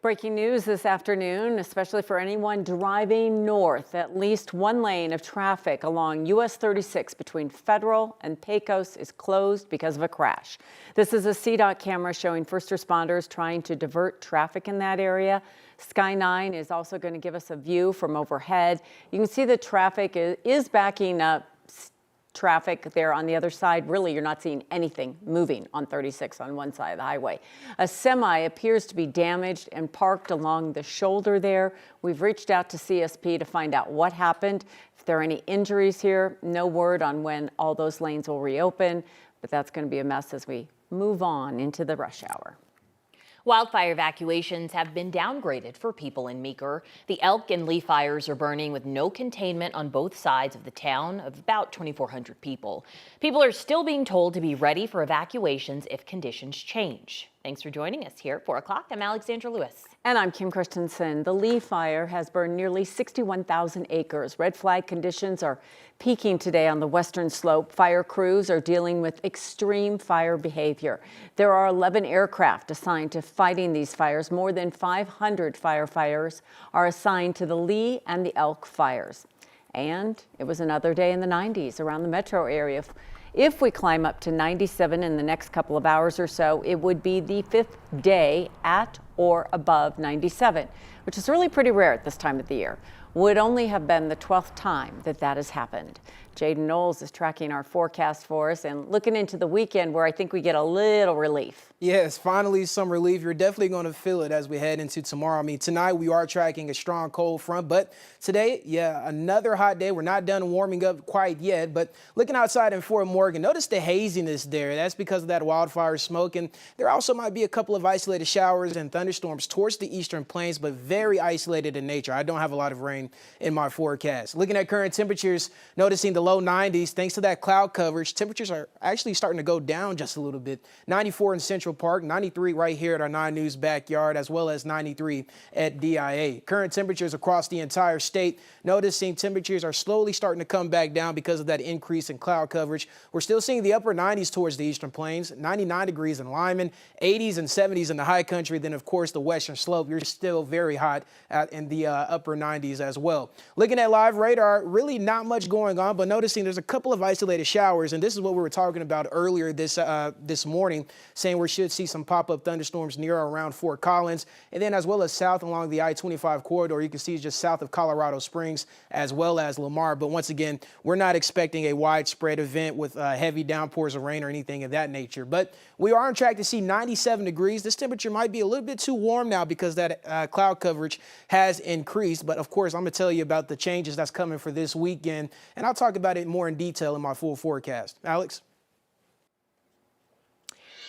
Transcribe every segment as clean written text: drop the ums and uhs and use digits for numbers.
Breaking news this afternoon, especially for anyone driving north. At least one lane of traffic along US 36 between Federal and Pecos is closed because of a crash. This is a CDOT camera showing first responders trying to divert traffic in that area. Sky 9 is also going to give us a view from overhead. You can see the traffic is backing up. Traffic there on the other side. Really, you're not seeing anything moving on 36 on one side of the highway. A semi appears to be damaged and parked along the shoulder there. We've reached out to CSP to find out what happened. If there are any injuries here, no word on when all those lanes will reopen, but that's going to be a mess as we move on into the rush hour. Wildfire evacuations have been downgraded for people in Meeker. The Elk and Lee fires are burning with no containment on both sides of the town of about 2,400 people. People are still being told to be ready for evacuations if conditions change. Thanks for joining us here at 4 o'clock. I'm Alexandra Lewis. And I'm Kim Christensen. The Lee fire has burned nearly 61,000 acres. Red flag conditions are peaking today on the western slope. Fire crews are dealing with extreme fire behavior. There are 11 aircraft assigned to fighting these fires. More than 500 firefighters are assigned to the Lee and the Elk fires. And it was another day in the 90s around the metro area. If we climb up to 97 in the next couple of hours or so, it would be the 5th day at or above 97, which is really pretty rare at this time of the year. Would only have been the 12th time that that has happened. Jaden Knowles is tracking our forecast for us and looking into the weekend where I think we get a little relief. Yes, finally some relief. You're definitely going to feel it as we head into tomorrow. I mean, tonight we are tracking a strong cold front, but today, yeah, another hot day. We're not done warming up quite yet, but looking outside in Fort Morgan, notice the haziness there. That's because of that wildfire smoke, and there also might be a couple of isolated showers and thunderstorms towards the eastern plains, but very isolated in nature. I don't have a lot of rain in my forecast. Looking at current temperatures, noticing the low 90s. Thanks to that cloud coverage, temperatures are actually starting to go down just a little bit. 94 in Central Park, 93 right here at our 9 News backyard, as well as 93 at DIA. Current temperatures across the entire state, noticing temperatures are slowly starting to come back down because of that increase in cloud coverage. We're still seeing the upper 90s towards the eastern plains, 99 degrees in Lyman, 80s and 70s in the high country. Then, of course, the western slope, you're still very hot in the upper 90s as well. Looking at live radar, really not much going on, but noticing there's a couple of isolated showers, and this is what we were talking about earlier this morning, saying we should see some pop-up thunderstorms near or around Fort Collins, and then as well as south along the I-25 corridor. You can see just south of Colorado Springs as well as Lamar. But once again, we're not expecting a widespread event with heavy downpours of rain or anything of that nature. But we are on track to see 97 degrees. This temperature might be a little bit too warm now because that cloud coverage has increased. But of course, I'm going to tell you about the changes that's coming for this weekend, and I'll talk about it more in detail in my full forecast. Alex?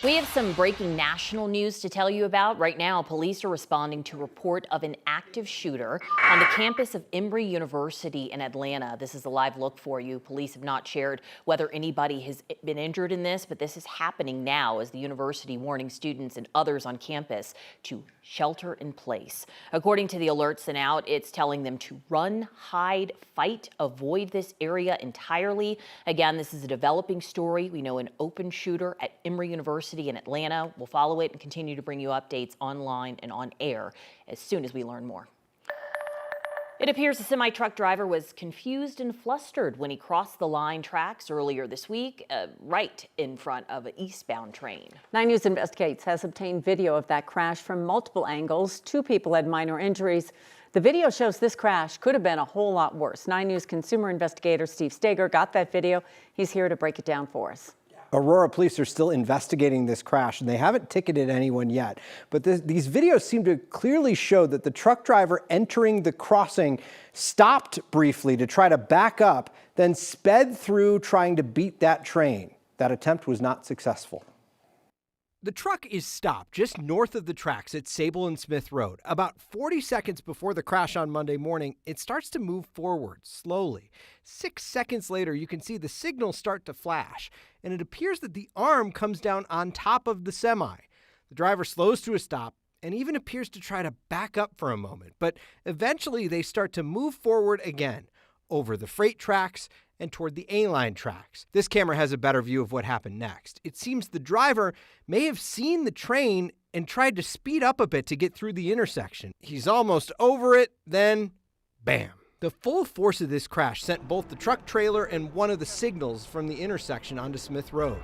We have some breaking national news to tell you about. Right now, police are responding to a report of an active shooter on the campus of Emory University in Atlanta. This is a live look for you. Police have not shared whether anybody has been injured in this, but this is happening now as the university warning students and others on campus to shelter in place. According to the alert sent out, it's telling them to run, hide, fight, avoid this area entirely. Again, this is a developing story. We know an open shooter at Emory University in Atlanta. We'll follow it and continue to bring you updates online and on air as soon as we learn more. It appears a semi-truck driver was confused and flustered when he crossed the line tracks earlier this week, right in front of an eastbound train. 9 News Investigates has obtained video of that crash from multiple angles. 2 people had minor injuries. The video shows this crash could have been a whole lot worse. 9 News consumer investigator Steve Steger got that video. He's here to break it down for us. Aurora police are still investigating this crash, and they haven't ticketed anyone yet. But these videos seem to clearly show that the truck driver entering the crossing stopped briefly to try to back up, then sped through trying to beat that train. That attempt was not successful. The truck is stopped just north of the tracks at Sable and Smith Road. About 40 seconds before the crash on Monday morning, it starts to move forward slowly. 6 seconds later, you can see the signal start to flash, and it appears that the arm comes down on top of the semi. The driver slows to a stop and even appears to try to back up for a moment, but eventually they start to move forward again over the freight tracks and toward the A-line tracks. This camera has a better view of what happened next. It seems the driver may have seen the train and tried to speed up a bit to get through the intersection. He's almost over it, then bam. The full force of this crash sent both the truck trailer and one of the signals from the intersection onto Smith Road.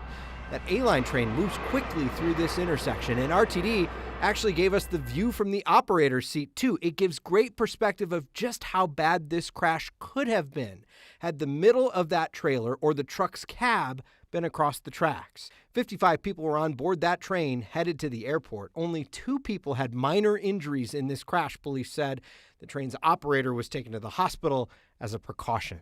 That A-line train moves quickly through this intersection, and RTD actually gave us the view from the operator's seat too. It gives great perspective of just how bad this crash could have been had the middle of that trailer or the truck's cab been across the tracks. 55 people were on board that train headed to the airport. Only 2 people had minor injuries in this crash, police said. The train's operator was taken to the hospital as a precaution.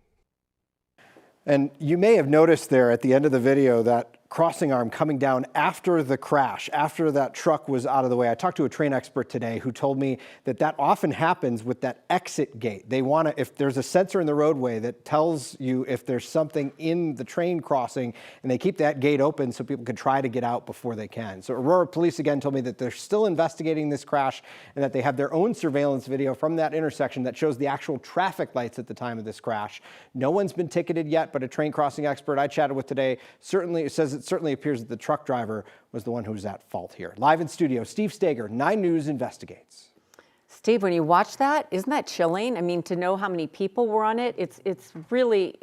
And you may have noticed there at the end of the video that crossing arm coming down after the crash, after that truck was out of the way. I talked to a train expert today who told me that that often happens with that exit gate. They want to, if there's a sensor in the roadway that tells you if there's something in the train crossing, and they keep that gate open so people can try to get out before they can. So Aurora police again told me that they're still investigating this crash and that they have their own surveillance video from that intersection that shows the actual traffic lights at the time of this crash. No one's been ticketed yet, but a train crossing expert I chatted with today certainly says it certainly appears that the truck driver was the one who was at fault here. Live in studio, Steve Stager, 9 News investigates. Steve, when you watch that, isn't that chilling? I mean, to know how many people were on it, it's really,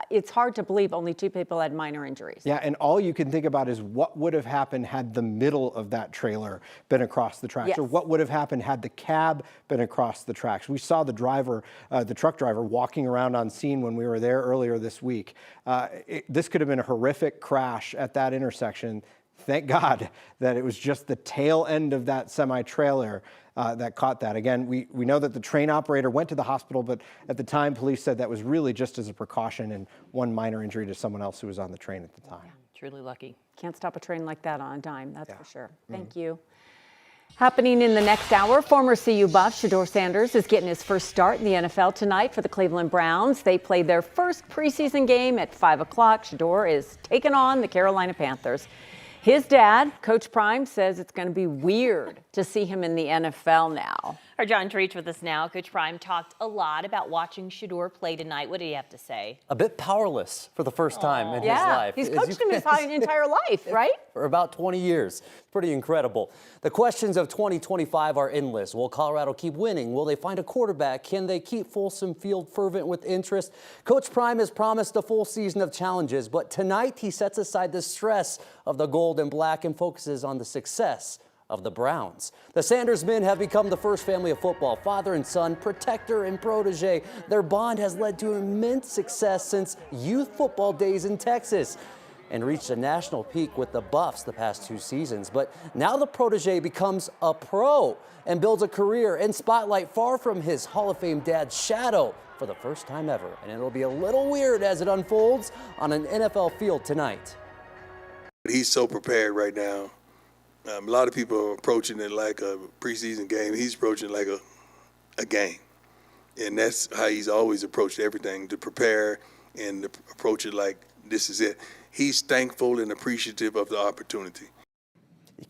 it's hard to believe only 2 people had minor injuries. Yeah, and all you can think about is what would have happened had the middle of that trailer been across the tracks, Yes. or what would have happened had the cab been across the tracks. We saw the driver, the truck driver, walking around on scene when we were there earlier this week. This could have been a horrific crash at that intersection. Thank God that it was just the tail end of that semi-trailer that caught that. Again, we know that the train operator went to the hospital, but at the time, police said that was really just as a precaution and one minor injury to someone else who was on the train at the time. Yeah, truly lucky. Can't stop a train like that on a dime, that's for sure. Thank you. Happening in the next hour, former CU buff Shedeur Sanders is getting his first start in the NFL tonight for the Cleveland Browns. They played their first preseason game at 5 o'clock. Shedeur is taking on the Carolina Panthers. His dad, Coach Prime, says it's going to be weird to see him in the NFL now. Our John Treach with us now. Coach Prime talked a lot about watching Shedeur play tonight. What did he have to say? A bit powerless for the first time in his life. He's coached him his entire life, right? For about 20 years. Pretty incredible. The questions of 2025 are endless. Will Colorado keep winning? Will they find a quarterback? Can they keep Folsom Field fervent with interest? Coach Prime has promised a full season of challenges, but tonight he sets aside the stress of the gold and black and focuses on the success of the Browns. The Sanders men have become the first family of football, father and son, protector and protege. Their bond has led to immense success since youth football days in Texas and reached a national peak with the Buffs the past 2 seasons. But now the protege becomes a pro and builds a career and spotlight far from his Hall of Fame dad's shadow for the first time ever. And it'll be a little weird as it unfolds on an NFL field tonight. He's so prepared right now. A lot of people are approaching it like a preseason game. He's approaching it like a game. And that's how he's always approached everything, to prepare and to approach it like this is it. He's thankful and appreciative of the opportunity.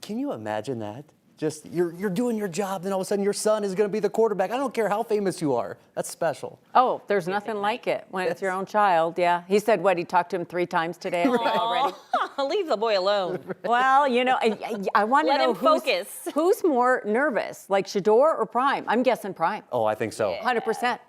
Can you imagine that? Just you're doing your job, then all of a sudden your son is going to be the quarterback. I don't care how famous you are. That's special. Oh, there's nothing like it when it's your own child, yeah. He said, what, he talked to him 3 times today I think, already? Leave the boy alone. Well, you know, I want to Let know him focus. who's more nervous, like Shedeur or Prime? I'm guessing Prime. Oh, I think so. 100%.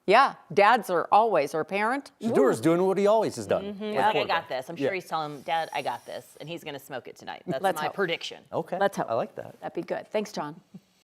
Yeah, dads are always, or a parent. Shedeur's doing what he always has done. Like, I got this. I'm sure he's telling him, Dad, I got this. And he's going to smoke it tonight. That's Let's my hope. prediction. Okay. Let's hope. I like that. That'd be good. Thanks, John.